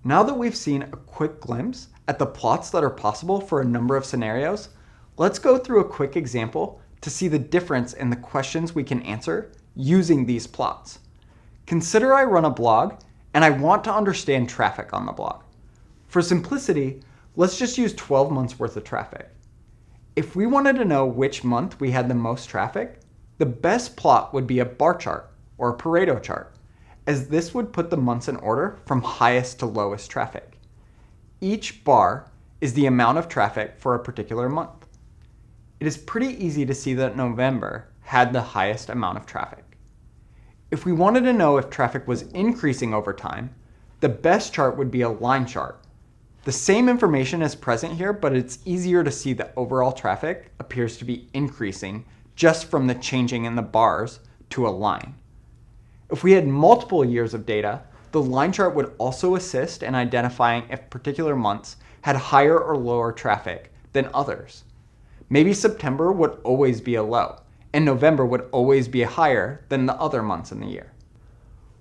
Now that we've seen a quick glimpse at the plots that are possible for a number of scenarios, let's go through a quick example to see the difference in the questions we can answer using these plots. Consider I run a blog and I want to understand traffic on the blog. For simplicity, let's just use 12 months worth of traffic. If we wanted to know which month we had the most traffic, the best plot would be a bar chart or a Pareto chart, as this would put the months in order from highest to lowest traffic. Each bar is the amount of traffic for a particular month. It is pretty easy to see that November had the highest amount of traffic. If we wanted to know if traffic was increasing over time, the best chart would be a line chart. The same information is present here, but it's easier to see that overall traffic appears to be increasing just from the changing in the bars to a line. If we had multiple years of data, the line chart would also assist in identifying if particular months had higher or lower traffic than others. Maybe September would always be a low, and November would always be higher than the other months in the year.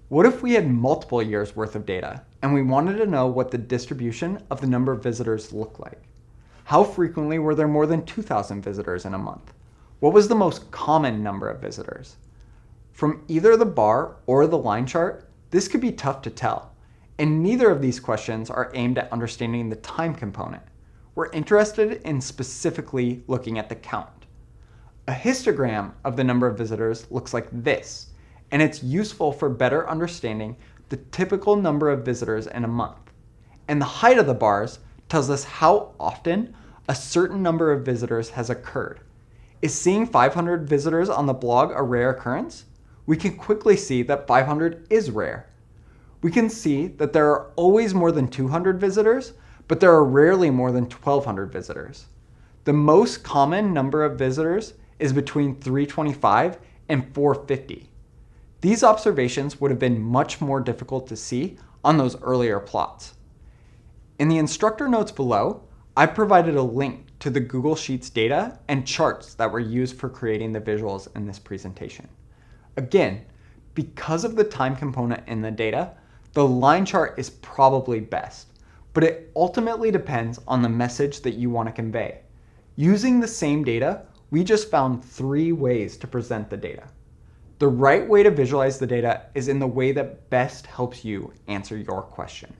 What if we had multiple years worth of data and we wanted to know what the distribution of the number of visitors looked like? How frequently were there more than 2,000 visitors in a month? What was the most common number of visitors? From either the bar or the line chart, this could be tough to tell, and neither of these questions are aimed at understanding the time component. We're interested in specifically looking at the count. A histogram of the number of visitors looks like this, and it's useful for better understanding the typical number of visitors in a month. And the height of the bars tells us how often a certain number of visitors has occurred. Is seeing 500 visitors on the blog a rare occurrence? We can quickly see that 500 is rare. We can see that there are always more than 200 visitors, but there are rarely more than 1,200 visitors. The most common number of visitors is between 325 and 450. These observations would have been much more difficult to see on those earlier plots. In the instructor notes below, I provided a link to the Google Sheets data and charts that were used for creating the visuals in this presentation. Again, because of the time component in the data, the line chart is probably best, but it ultimately depends on the message that you want to convey. Using the same data, we just found 3 ways to present the data. The right way to visualize the data is in the way that best helps you answer your question.